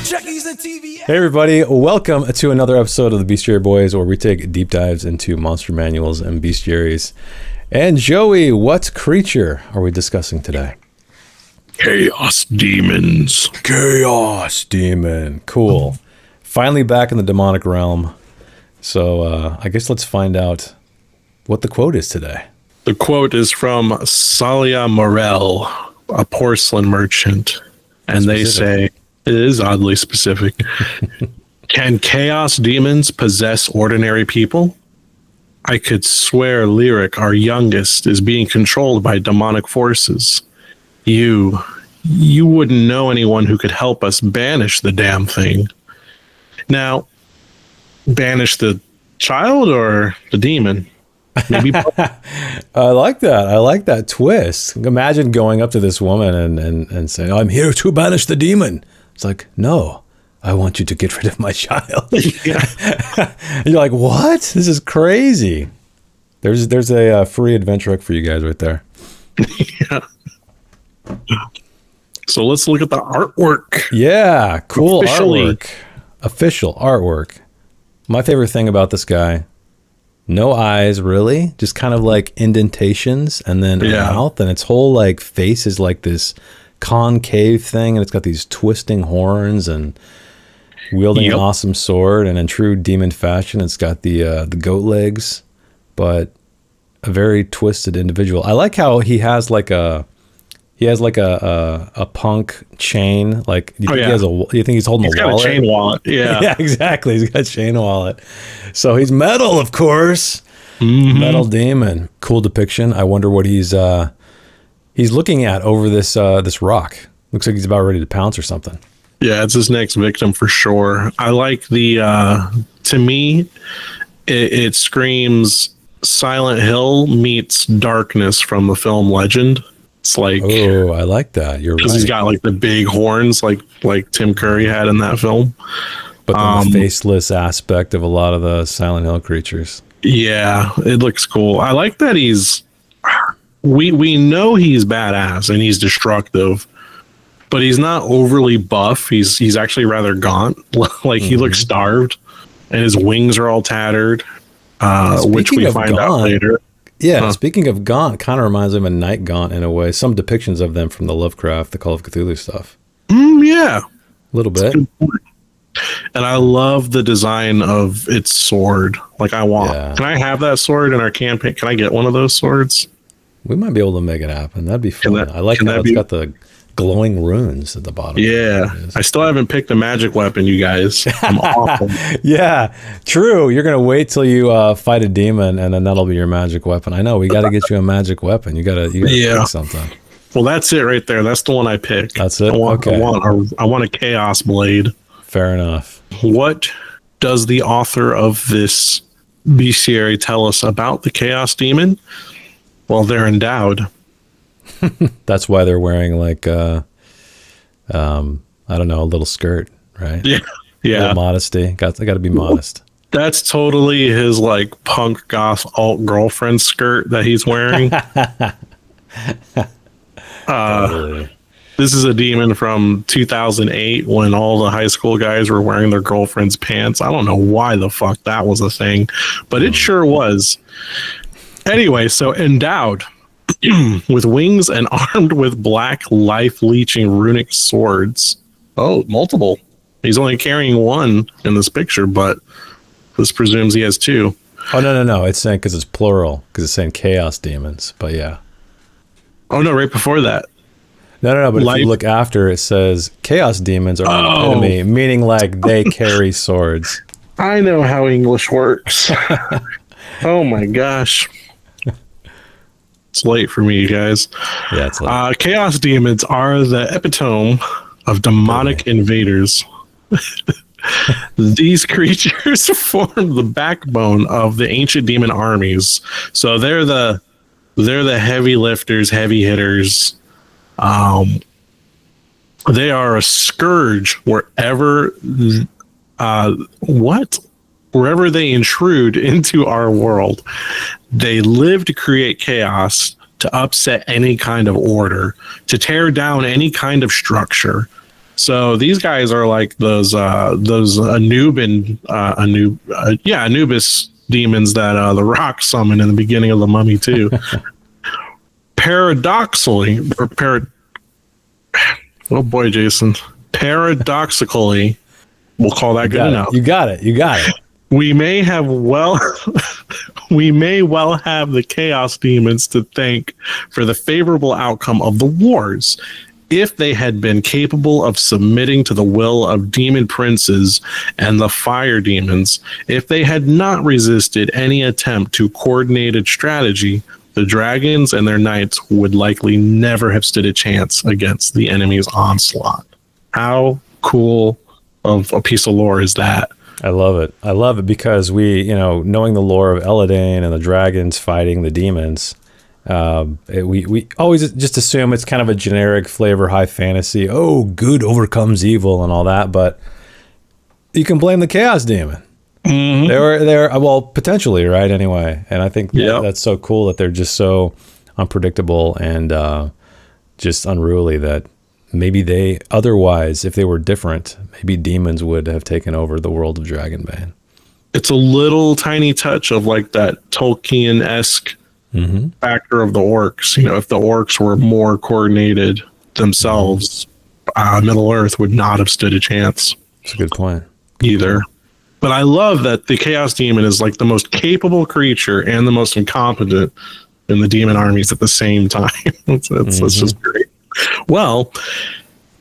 Hey everybody, welcome to another episode of the Bestiary Boys, where we take deep dives into monster manuals and bestiaries. And Joey, what creature are we discussing today? Chaos demons. Chaos demon. Cool. Finally back in the demonic realm. So I guess let's find out what the quote is today. The quote is from Salia Morel, a porcelain merchant. And they say, it is oddly specific. Can chaos demons possess ordinary people? I could swear Lyric, our youngest, is being controlled by demonic forces. You wouldn't know anyone who could help us banish the damn thing. Now, banish the child or the demon? Maybe. I like that. I like that twist. Imagine going up to this woman and saying, "I'm here to banish the demon." It's like, no, I want you to get rid of my child. You're like, what? This is crazy. There's a free adventure hook for you guys right there. Yeah. So let's look at the artwork. Yeah, cool artwork. Official artwork. My favorite thing about this guy, no eyes really, just kind of like indentations and then a mouth, and its whole like face is like this concave thing, and it's got these twisting horns and wielding an awesome sword, and in true demon fashion it's got the goat legs, but a very twisted individual. I like how he has like a punk chain, like you think he's holding a wallet? Got a chain wallet. Yeah, exactly. He's got a chain wallet. So he's metal, of course. Metal demon. Cool depiction. I wonder what he's looking at over this rock. Looks like he's about ready to pounce or something. Yeah, it's his next victim for sure. I like the to me it screams Silent Hill meets Darkness from the film Legend. It's like, oh, I like that. You're right. Because he's got like the big horns like Tim Curry had in that film. But then the faceless aspect of a lot of the Silent Hill creatures. Yeah, it looks cool. I like that we know he's badass and he's destructive, but he's not overly buff. He's actually rather gaunt. Like he looks starved, and his wings are all tattered, which we find out later. Yeah, speaking of gaunt, kind of reminds me of a night gaunt in a way. Some depictions of them from the Lovecraft, the Call of Cthulhu stuff. Yeah. A little bit. And I love the design of its sword. Like can I have that sword in our campaign? Can I get one of those swords? We might be able to make it happen. That'd be fun. I like how it's got the glowing runes at the bottom. Yeah. I still haven't picked a magic weapon, you guys. I'm awful. Yeah, true. You're going to wait till you fight a demon, and then that'll be your magic weapon. I know. We got to get you a magic weapon. You got to pick something. Well, that's it right there. That's the one I picked. That's it? I want a chaos blade. Fair enough. What does the author of this bestiary tell us about the chaos demon? Well, they're endowed. That's why they're wearing like, I don't know, a little skirt, right? Yeah. Yeah. A little modesty. Got to be modest. That's totally his like punk goth alt girlfriend skirt that he's wearing. Totally. This is a demon from 2008 when all the high school guys were wearing their girlfriend's pants. I don't know why the fuck that was a thing, but it sure was. Anyway, so endowed with wings and armed with black life-leeching runic swords. Oh, multiple. He's only carrying one in this picture, but this presumes he has two. Oh, no. It's saying because it's plural, because it's saying chaos demons, but yeah. Oh, no, right before that. No, but if you look after, it says chaos demons are an enemy, meaning like they carry swords. I know how English works. Oh my gosh. It's late for me, you guys. Yeah, it's late. Chaos demons are the epitome of demonic invaders. These creatures form the backbone of the ancient demon armies. So they're the heavy lifters, heavy hitters. They are a scourge wherever wherever they intrude into our world. They live to create chaos, to upset any kind of order, to tear down any kind of structure. So these guys are like those Anubis demons that the Rock summoned in the beginning of the Mummy too. Paradoxically, oh boy, Jason. Paradoxically, we'll call that good enough. You got it. We may well have the Chaos Demons to thank for the favorable outcome of the wars if they had been capable of submitting to the will of demon princes and the fire demons. If they had not resisted any attempt to coordinated strategy, the dragons and their knights would likely never have stood a chance against the enemy's onslaught. How cool of a piece of lore is that? I love it because we, knowing the lore of Eladane and the dragons fighting the demons, we always just assume it's kind of a generic flavor, high fantasy. Oh, good overcomes evil and all that, but you can blame the Chaos Demon. Mm-hmm. They're well, potentially, right? Anyway, and I think that's so cool that they're just so unpredictable and just unruly that maybe otherwise, if they were different, maybe demons would have taken over the world of Dragonbane. It's a little tiny touch of like that Tolkien-esque factor of the orcs. If the orcs were more coordinated themselves, Middle Earth would not have stood a chance. That's a good point. Either. But I love that the Chaos Demon is like the most capable creature and the most incompetent in the demon armies at the same time. That's just great. Well,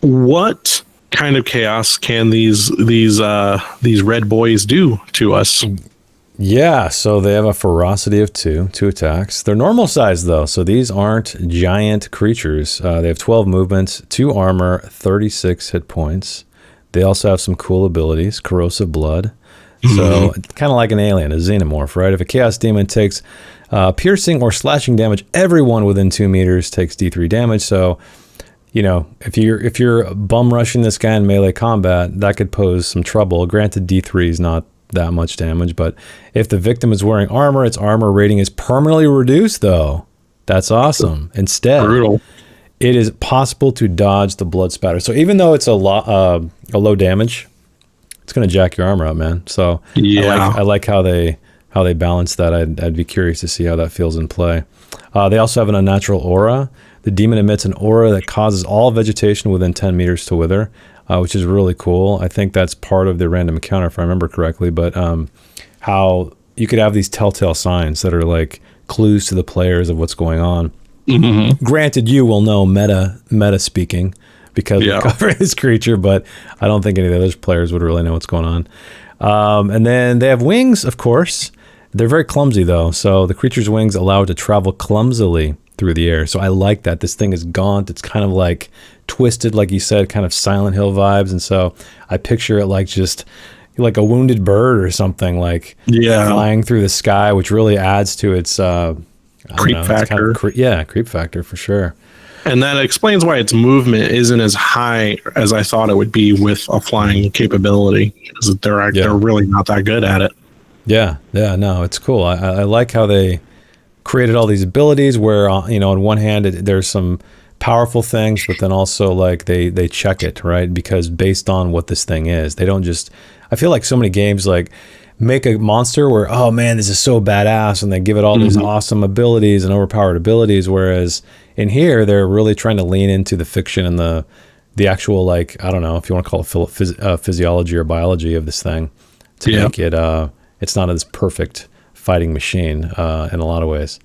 what kind of chaos can these red boys do to us? Yeah, so they have a ferocity of 2 attacks. They're normal size though, so these aren't giant creatures. They have 12 movements, 2 armor, 36 hit points. They also have some cool abilities, corrosive blood. So kind of like an alien, a xenomorph, right? If a chaos demon takes piercing or slashing damage, everyone within 2 meters takes D3 damage. So, if you're bum rushing this guy in melee combat, that could pose some trouble. Granted, D3 is not that much damage, but if the victim is wearing armor, its armor rating is permanently reduced, though. That's awesome. Instead, brutal. It is possible to dodge the blood spatter. So even though it's a low damage, it's going to jack your armor up, man. So I like how they balance that. I'd be curious to see how that feels in play. They also have an unnatural aura. The demon emits an aura that causes all vegetation within 10 meters to wither, which is really cool. I think that's part of the random encounter, if I remember correctly. But how you could have these telltale signs that are like clues to the players of what's going on. Mm-hmm. Granted, you will know meta speaking because we cover this creature, but I don't think any of the other players would really know what's going on. And then they have wings, of course. They're very clumsy, though. So the creature's wings allow it to travel clumsily through the air. So I like that. This thing is gaunt. It's kind of like twisted, like you said, kind of Silent Hill vibes. And so I picture it like just like a wounded bird or something, like flying through the sky, which really adds to its creep factor. Creep factor for sure. And that explains why its movement isn't as high as I thought it would be with a flying capability, because they're really not that good at it. No, it's cool. I like how they created all these abilities where, on one hand, there's some powerful things, but then also like they check it, right? Because based on what this thing is, they don't just, I feel like so many games like make a monster where, oh man, this is so badass, and they give it all these awesome abilities and overpowered abilities, whereas in here they're really trying to lean into the fiction and the actual, like, I don't know if you want to call it physiology or biology of this thing to make it it's not this perfect fighting machine in a lot of ways.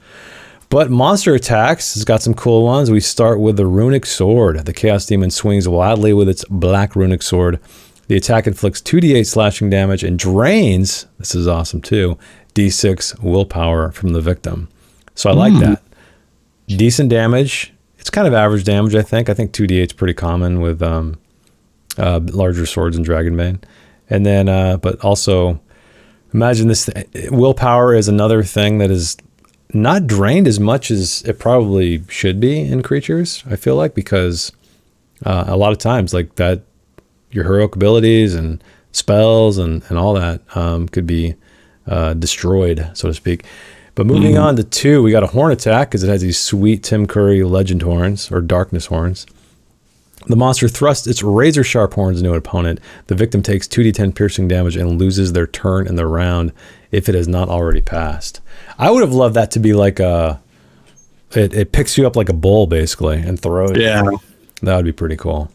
But monster attacks has got some cool ones. We start with the runic sword. The Chaos Demon swings wildly with its black runic sword. The attack inflicts 2d8 slashing damage and drains, this is awesome too, d6 willpower from the victim. So I like that. Decent damage. It's kind of average damage, I think. I think 2d8 is pretty common with larger swords in Dragonbane. And then, but also, imagine this. Willpower is another thing that is not drained as much as it probably should be in creatures, I feel like, because a lot of times, like that, your heroic abilities and spells and all that could be destroyed, so to speak. But moving on to 2, we got a horn attack because it has these sweet Tim Curry legend horns or darkness horns. The monster thrusts its razor-sharp horns into an opponent. The victim takes 2d10 piercing damage and loses their turn in the round if it has not already passed. I would have loved that to be like a... It picks you up like a bull, basically, and throws you. Yeah. That would be pretty cool.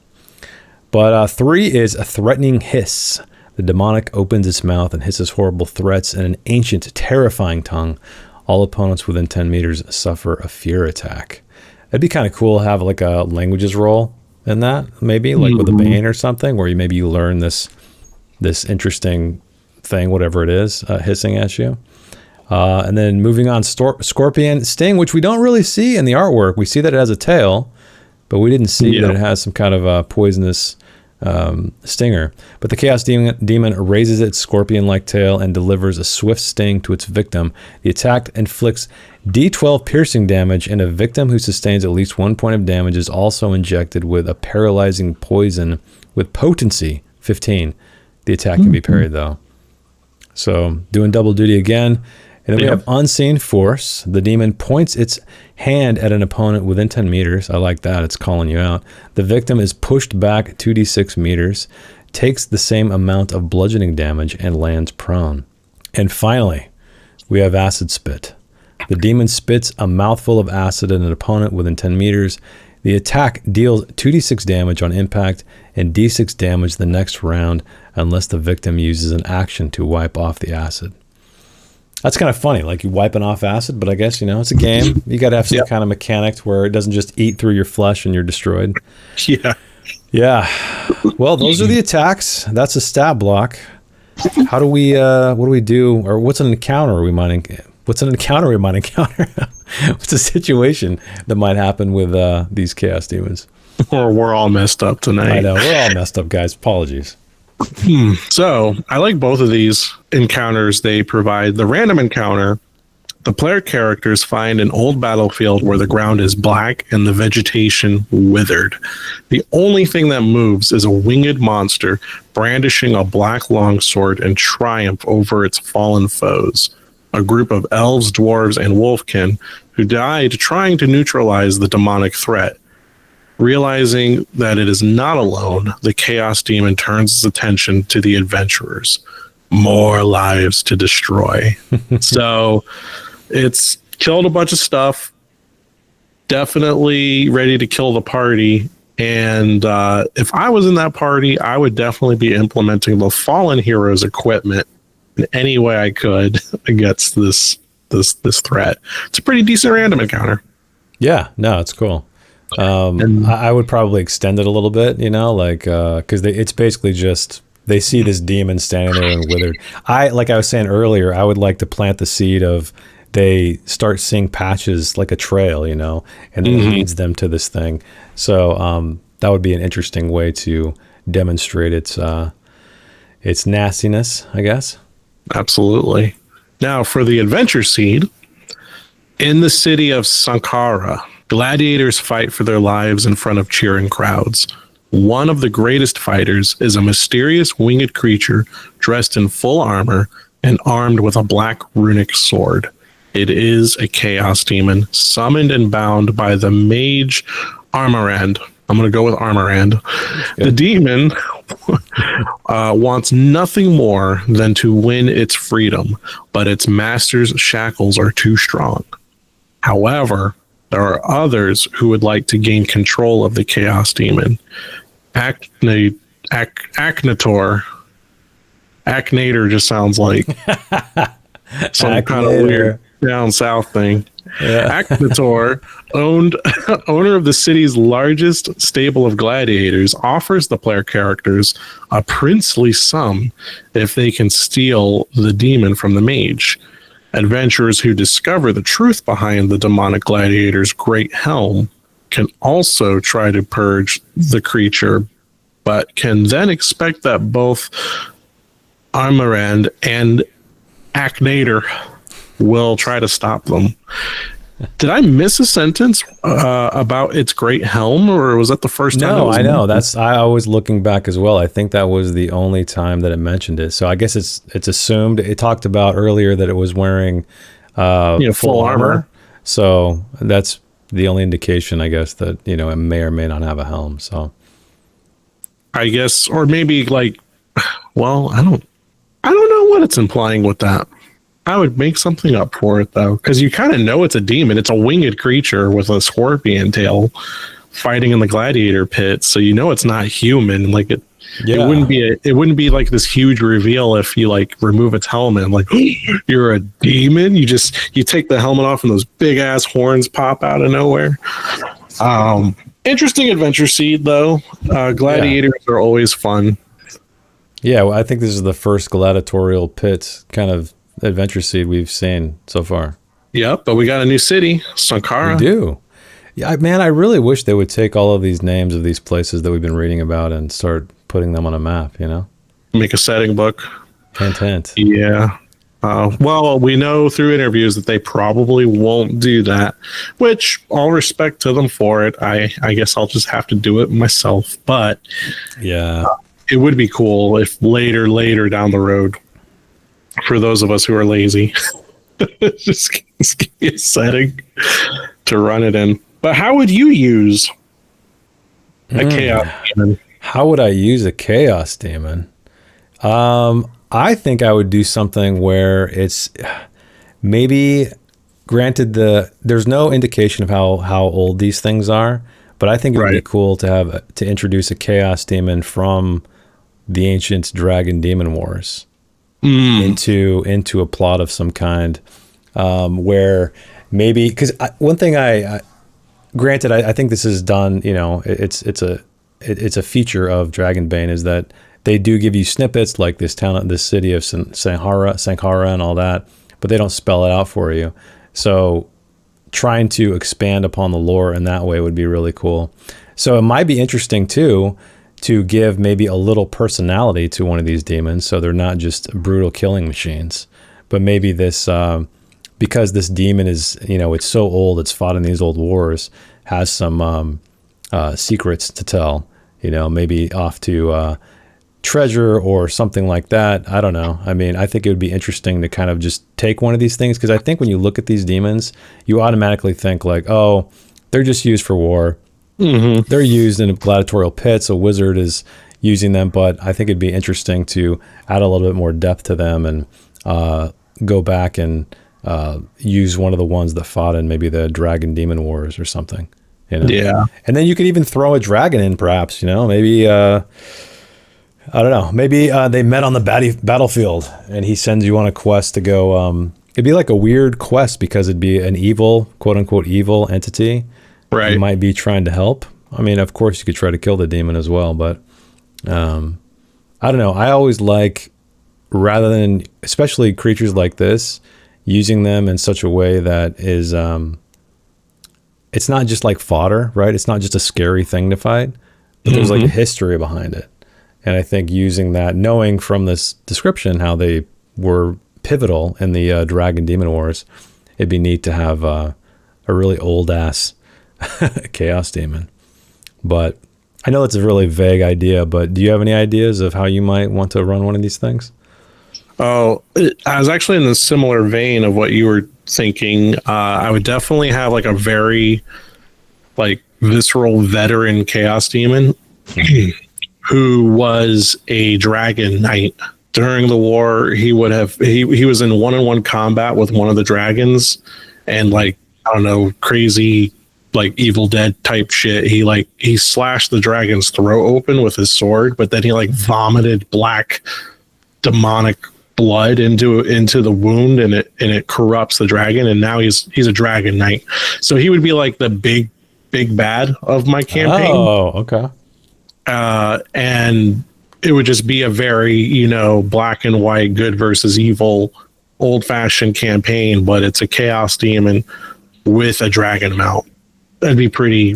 But 3 is a threatening hiss. The demonic opens its mouth and hisses horrible threats in an ancient, terrifying tongue. All opponents within 10 meters suffer a fear attack. It'd be kind of cool to have like a languages roll in that, maybe like with a Bane or something, where you learn this interesting thing, whatever it is, hissing at you. And then moving on, Scorpion Sting, which we don't really see in the artwork. We see that it has a tail, but we didn't see that it has some kind of poisonous stinger. But the Chaos Demon raises its scorpion-like tail and delivers a swift sting to its victim. The attack inflicts D12 piercing damage, and a victim who sustains at least 1 point of damage is also injected with a paralyzing poison with potency 15. The attack can be parried, though. So doing double duty again. And then we have Unseen Force. The demon points its hand at an opponent within 10 meters. I like that. It's calling you out. The victim is pushed back 2d6 meters, takes the same amount of bludgeoning damage, and lands prone. And finally, we have Acid Spit. The demon spits a mouthful of acid at an opponent within 10 meters. The attack deals 2d6 damage on impact and d6 damage the next round unless the victim uses an action to wipe off the acid. That's kind of funny, like you wiping off acid, but I guess, it's a game. You got to have some kind of mechanic where it doesn't just eat through your flesh and you're destroyed. Yeah. Yeah. Well, those are the attacks. That's a stat block. How do we, what do we do? Or what's an encounter we might encounter? What's a situation that might happen with these Chaos Demons? Or we're all messed up tonight. I know, we're all messed up, guys. Apologies. So I like both of these encounters. They provide the random encounter. The player characters find an old battlefield where the ground is black and the vegetation withered. The only thing that moves is a winged monster brandishing a black longsword in triumph over its fallen foes. A group of elves, dwarves, and wolfkin who died trying to neutralize the demonic threat. Realizing that it is not alone, the Chaos Demon turns its attention to the adventurers. More lives to destroy. So it's killed a bunch of stuff. Definitely ready to kill the party. And if I was in that party, I would definitely be implementing the Fallen Heroes equipment in any way I could against this threat. It's a pretty decent random encounter. Yeah, no, it's cool. I would probably extend it a little bit, because it's basically just they see this demon standing there and withered. Like I was saying earlier, I would like to plant the seed of they start seeing patches like a trail, and it leads them to this thing. So that would be an interesting way to demonstrate its nastiness, I guess. Absolutely. Now for the adventure seed, in the city of Sankara, gladiators fight for their lives in front of cheering crowds. One of the greatest fighters is a mysterious winged creature dressed in full armor and armed with a black runic sword. It is a Chaos Demon summoned and bound by the mage Armorand. I'm going to go with Armorand. The demon wants nothing more than to win its freedom, but its master's shackles are too strong. However, there are others who would like to gain control of the Chaos Demon. Acnator just sounds like some kind of weird down south thing. Yeah. Acnator, owner of the city's largest stable of gladiators, offers the player characters a princely sum if they can steal the demon from the mage. Adventurers who discover the truth behind the demonic gladiator's great helm can also try to purge the creature, but can then expect that both Armorand and Acnator will try to stop them. Did I miss a sentence about its great helm, or was that the first time? No, I know. I was looking back as well. I think that was the only time that it mentioned it. So I guess it's assumed. It talked about earlier that it was wearing full armor. So that's the only indication, I guess, that it may or may not have a helm. So I guess, or maybe like, well, I don't know what it's implying with that. I would make something up for it though, because you kind of know it's a demon. It's a winged creature with a scorpion tail fighting in the gladiator pit, so you know it's not human. Like it wouldn't be like this huge reveal if you like remove its helmet and like you're a demon. You take the helmet off and those big ass horns pop out of nowhere. Interesting adventure seed though. Gladiators are always fun. Yeah, well, I think this is the first gladiatorial pit kind of adventure seed we've seen so far. Yep, but we got a new city, Sankara. We do. Yeah, man, I really wish they would take all of these names of these places that we've been reading about and start putting them on a map, you know? Make a setting book. Hint. Yeah. Well, we know through interviews that they probably won't do that, which all respect to them for it. I guess I'll just have to do it myself. But yeah, it would be cool if later down the road, for those of us who are lazy, just give me a setting to run it in. But how would you use a chaos demon? How would I use a chaos demon? I think I would do something where it's maybe, granted, there's no indication of how old these things are, but I think it would be cool to introduce a chaos demon from the ancient dragon demon wars into a plot of some kind, where maybe, because one thing granted, I think this is done, you know, it's a feature of Dragonbane is that they do give you snippets like this city of Sankara and all that, but they don't spell it out for you. So trying to expand upon the lore in that way would be really cool. So it might be interesting too, to give maybe a little personality to one of these demons. So they're not just brutal killing machines, but maybe this, because this demon is, you know, it's so old, it's fought in these old wars, has some secrets to tell, you know, maybe off to treasure or something like that. I don't know. I mean, I think it would be interesting to kind of just take one of these things, because I think when you look at these demons, you automatically think like, oh, they're just used for war. Mm-hmm. They're used in gladiatorial pits. A wizard is using them, but I think it'd be interesting to add a little bit more depth to them and go back and use one of the ones that fought in maybe the dragon demon wars or something. You know? Yeah. And then you could even throw a dragon in, perhaps, you know, maybe, I don't know, maybe they met on the battlefield and he sends you on a quest to go, it'd be like a weird quest because it'd be an evil, quote unquote, evil entity. Right. You might be trying to help. I mean, of course you could try to kill the demon as well, but I don't know. I always like, rather than, especially creatures like this, using them in such a way that is, it's not just like fodder, right? It's not just a scary thing to fight, but there's like a history behind it. And I think using that, knowing from this description how they were pivotal in the Dragon Demon Wars, it'd be neat to have a really old ass chaos demon. But I know it's a really vague idea, but do you have any ideas of how you might want to run one of these things? Oh, I was actually in the similar vein of what you were thinking. I would definitely have like a very like visceral veteran chaos demon who was a dragon knight. During the war, he was in one-on-one combat with one of the dragons, and like, I don't know, crazy like Evil Dead type shit. He slashed the dragon's throat open with his sword, but then he like vomited black demonic blood into the wound, and it corrupts the dragon, and now he's a dragon knight. So he would be like the big bad of my campaign. Oh, okay. And it would just be a very, you know, black and white, good versus evil, old-fashioned campaign, but it's a chaos demon with a dragon mount. That'd be pretty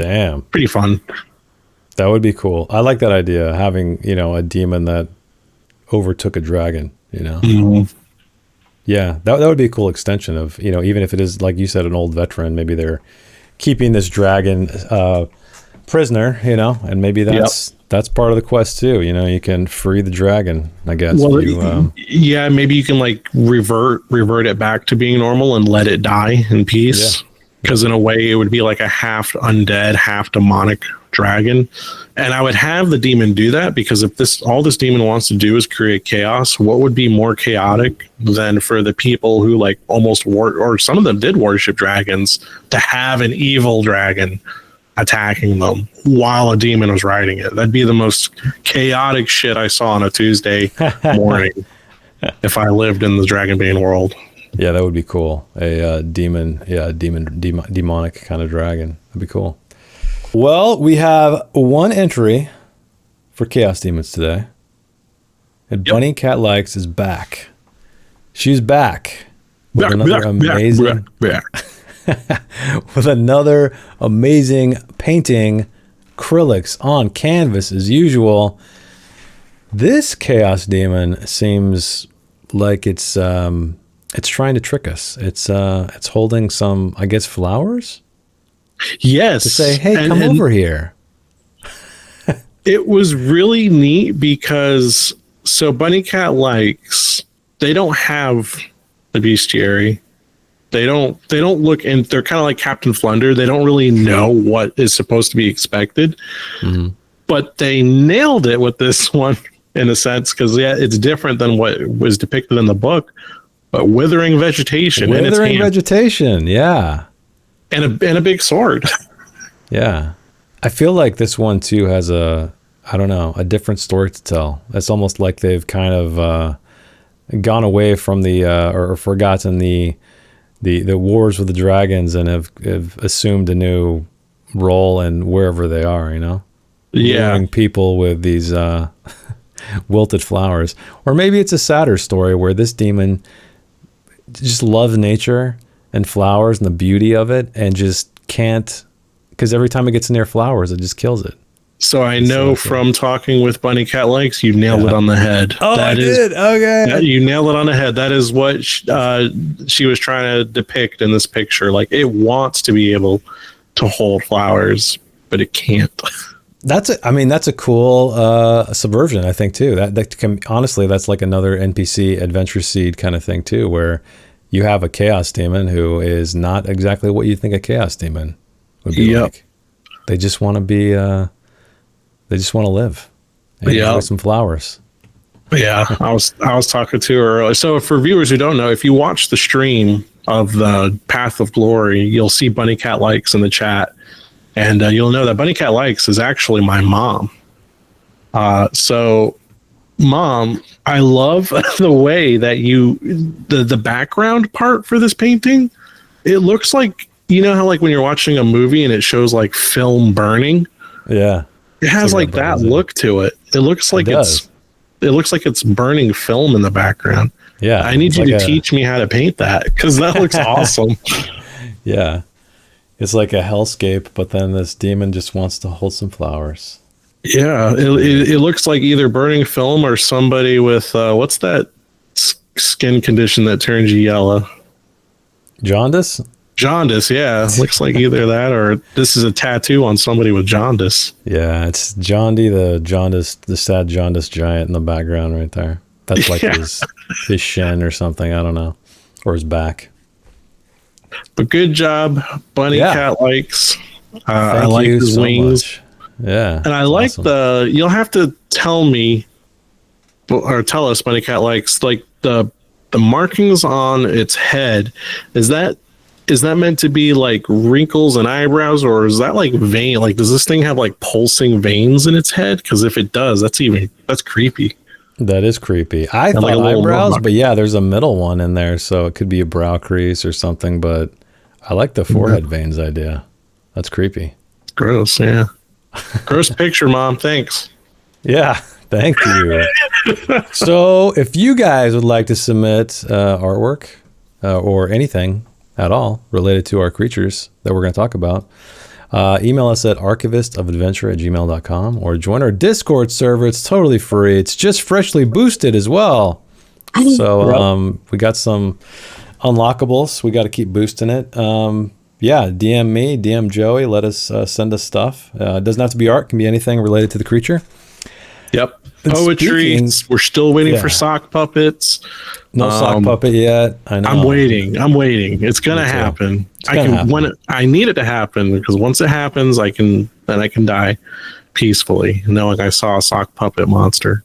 fun. That would be cool. I like that idea, having, you know, a demon that overtook a dragon, you know. Mm-hmm. Yeah, that would be a cool extension of, you know, even if it is, like you said, an old veteran, maybe they're keeping this dragon prisoner, you know, and maybe that's part of the quest too. You know, you can free the dragon, I guess. Well, yeah, maybe you can like revert it back to being normal and let it die in peace. Because in a way, it would be like a half undead, half demonic dragon, and I would have the demon do that, because if all this demon wants to do is create chaos, what would be more chaotic than for the people who like almost or some of them did worship dragons, to have an evil dragon attacking them while a demon was riding it? That'd be the most chaotic shit I saw on a Tuesday morning if I lived in the Dragonbane world. Yeah, that would be cool. A demonic kind of dragon. That'd be cool. Well, we have one entry for Chaos Demons today. And Bunny Cat Likes is back. She's back with another amazing with another amazing painting, acrylics on canvas as usual. This Chaos Demon seems like it's trying to trick us. It's holding some, I guess, flowers. Yes. To say, hey, come over here. It was really neat because Bunny Cat Likes, they don't have the bestiary. They don't look, and they're kind of like Captain Flunder. They don't really know what is supposed to be expected. Mm-hmm. But they nailed it with this one in a sense, because it's different than what was depicted in the book. But withering vegetation. Withering vegetation, yeah. And a big sword. Yeah. I feel like this one too has a different story to tell. It's almost like they've kind of gone away from the or forgotten the wars with the dragons and have assumed a new role in wherever they are, you know? Yeah. Luring people with these wilted flowers. Or maybe it's a sadder story where this demon just loves nature and flowers and the beauty of it, and just can't, because every time it gets near flowers, it just kills it. So I know from talking with Bunny Cat Likes, you nailed it on the head. Oh, I did? Okay. You nailed it on the head. That is what she was trying to depict in this picture. Like, it wants to be able to hold flowers, but it can't. That's a cool subversion, I think, too. That can, honestly, that's like another NPC adventure seed kind of thing, too, where you have a chaos demon who is not exactly what you think a chaos demon would be like. They just want to be, they just want to live and enjoy some flowers. Yeah, I was talking to her earlier. So for viewers who don't know, if you watch the stream of the Path of Glory, you'll see Bunny Cat Likes in the chat. And you'll know that Bunny Cat Likes is actually my mom. So, Mom, I love the way that the background part for this painting, it looks like, you know how like when you're watching a movie and it shows like film burning? Yeah. It has like that look to it. It looks like it looks like it's burning film in the background. Yeah. I need you to teach me how to paint that, because that looks awesome. Yeah. It's like a hellscape, but then this demon just wants to hold some flowers. Yeah, it looks like either burning film or somebody with, what's that skin condition that turns you yellow? Jaundice? Jaundice, yeah. Looks like either that or this is a tattoo on somebody with jaundice. Yeah, it's Jondi, the sad jaundice giant in the background right there. That's like his shin or something, I don't know. Or his back. But good job, Bunny Cat Likes. I like his wings. Much. Yeah. And I like you'll have to tell me, or tell us, Bunny Cat Likes, like the markings on its head. Is that meant to be like wrinkles and eyebrows, or is that like vein? Like, does this thing have like pulsing veins in its head? Because if it does, that's creepy. That is creepy. I thought like eyebrows, but yeah, there's a middle one in there, so it could be a brow crease or something. But I like the forehead veins idea. That's creepy. Gross, yeah. Gross picture, Mom. Thanks. Yeah, thank you. So, if you guys would like to submit artwork or anything at all related to our creatures that we're going to talk about, email us at archivistofadventure@gmail.com or join our Discord server. It's totally free. It's just freshly boosted as well. So we got some unlockables. We got to keep boosting it. DM me, DM Joey. Let us send us stuff. It doesn't have to be art. It can be anything related to the creature. Yep. Poetry. We're still waiting for sock puppets. No sock puppet yet. I know. I'm waiting. It's gonna happen. When I need it to happen, because once it happens, I can and I can die peacefully knowing I saw a sock puppet monster.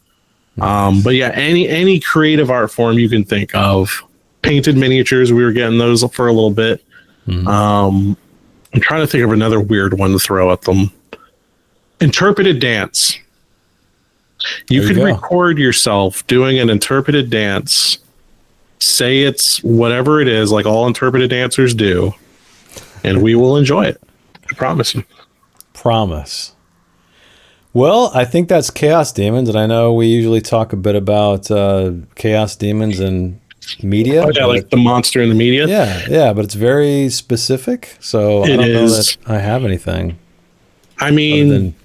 But yeah, any creative art form you can think of. Painted miniatures, we were getting those for a little bit. I'm trying to think of another weird one to throw at them. Interpreted dance. You could record yourself doing an interpreted dance. Say it's whatever it is, like all interpreted dancers do, and we will enjoy it. I promise you. Promise. Well, I think that's Chaos Demons, and I know we usually talk a bit about Chaos Demons and media. Oh, yeah, like the monster in the media. Yeah, but it's very specific, so I don't know that I have anything. I mean,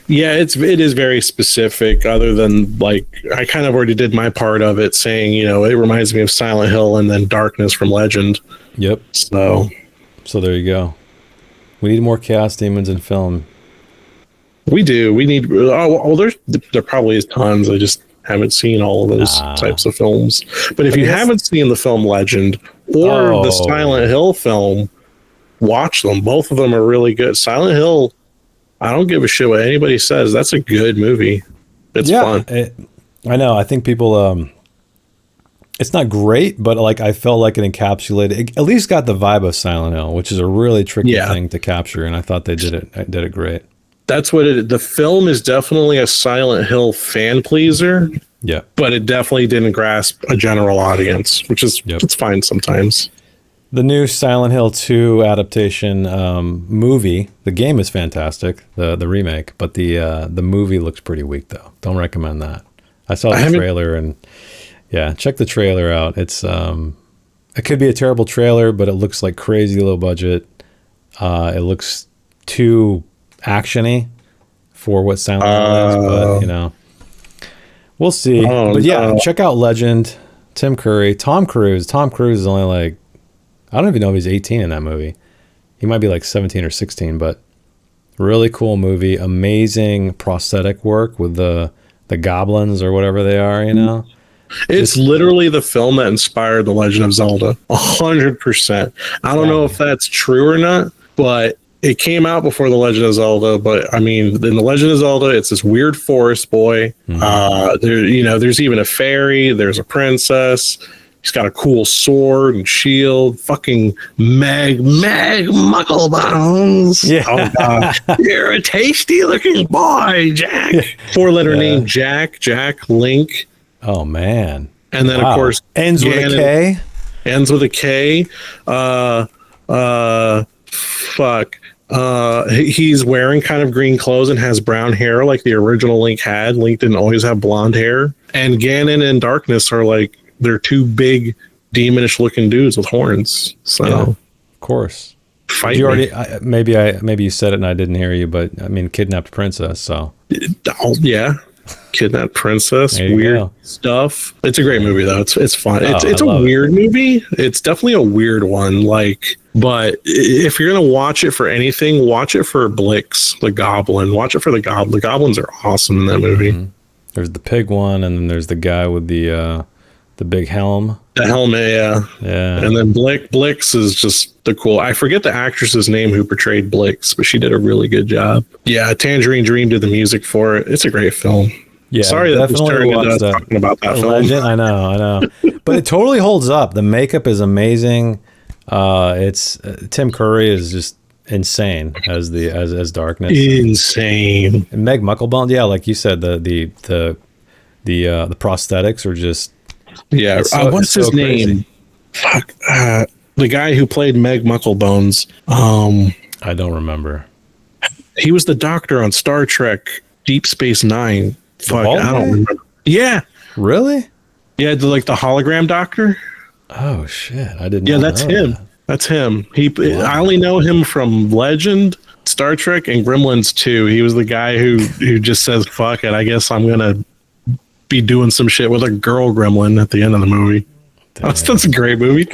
yeah, it is very specific, other than, like, I kind of already did my part of it, saying, you know, it reminds me of Silent Hill and then Darkness from Legend. Yep. So there you go. We need more Chaos Demons in film. We do. We need. Oh, well, there probably is tons. I just haven't seen all of those types of films. But if you haven't seen the film Legend or the Silent Hill film, watch them. Both of them are really good. Silent Hill, I don't give a shit what anybody says. That's a good movie. It's fun. I know. I think people. It's not great, but like I felt like it encapsulated. It at least got the vibe of Silent Hill, which is a really tricky thing to capture, and I thought they did it great. That's what the film is. Definitely a Silent Hill fan pleaser. Yeah, but it definitely didn't grasp a general audience, which is it's fine sometimes. The new Silent Hill 2 adaptation movie, the game is fantastic, the remake, but the movie looks pretty weak though. Don't recommend that. I saw the trailer and check the trailer out. It's it could be a terrible trailer, but it looks like crazy low budget. It looks too actiony for what Silent Hill is, but you know, we'll see. Check out Legend. Tim Curry, Tom Cruise. Tom Cruise is only like, I don't even know if he's 18 in that movie. He might be like 17 or 16, but really cool movie. Amazing prosthetic work with the goblins or whatever they are, you know? It's literally the film that inspired The Legend of Zelda. 100%. I don't know if that's true or not, but it came out before The Legend of Zelda. But I mean, in The Legend of Zelda, it's this weird forest boy. There's even a fairy. There's a princess. He's got a cool sword and shield. Fucking Meg Mucklebones. Yeah. Oh, God. You're a tasty looking boy, Jack. 4-letter name, Jack Link. Oh, man. And then, of course, ends with a K. Ends with a K. He's wearing kind of green clothes and has brown hair like the original Link had. Link didn't always have blonde hair. And Ganon and Darkness are like, they're two big demonish looking dudes with horns. So, of course. Fight you already maybe you said it and I didn't hear you, but I mean, kidnapped princess. So kidnapped princess, weird stuff. It's a great movie though. It's fun. It's a weird movie. It's definitely a weird one. But if you're gonna watch it for anything, watch it for Blix, the goblin. Watch it for the goblin. The goblins are awesome in that movie. Mm-hmm. There's the pig one, and then there's the guy with the big helm. The helmet, yeah. And then Blix is just the cool. I forget the actress's name who portrayed Blix, but she did a really good job. Yeah, Tangerine Dream did the music for it. It's a great film. Yeah, sorry that was turned into talking about that film. Legend, I know, but it totally holds up. The makeup is amazing. It's Tim Curry is just insane as Darkness. Insane. And Meg Mucklebones, like you said, the prosthetics are just what's his name? Fuck, the guy who played Meg Mucklebones. I don't remember. He was the doctor on Star Trek Deep Space Nine. Fuck, I don't remember. Yeah, really? Yeah, the hologram doctor. Oh shit! I didn't. Yeah, that's him. That's him. I only know him from Legend, Star Trek, and Gremlins 2. He was the guy who just says, "Fuck it, I guess I'm gonna be doing some shit with a girl gremlin" at the end of the movie. That's a great movie.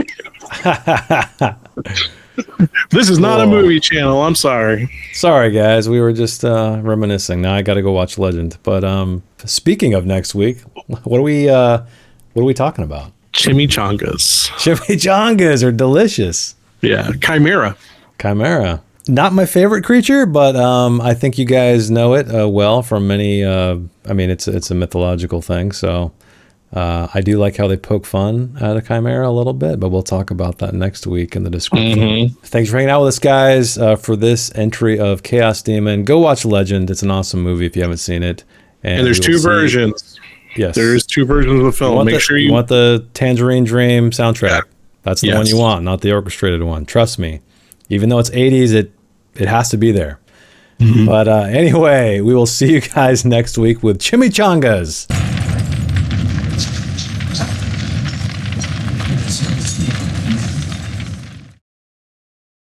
This is not a movie channel. I'm sorry. Sorry, guys. We were just reminiscing. Now I got to go watch Legend. But speaking of next week, what are we talking about? Chimichangas. Chimichangas are delicious. Yeah, Chimera. Not my favorite creature, but I think you guys know it well from many. I mean, it's a mythological thing, so I do like how they poke fun at a chimera a little bit. But we'll talk about that next week in the description. Mm-hmm. Thanks for hanging out with us, guys, for this entry of Chaos Demon. Go watch Legend; it's an awesome movie if you haven't seen it. And there's two versions. Yes, there's two versions of the film. Make sure you want the Tangerine Dream soundtrack. That's the one you want, not the orchestrated one. Trust me. Even though it's 80s, it has to be there. Mm-hmm. But anyway, we will see you guys next week with Chimichangas.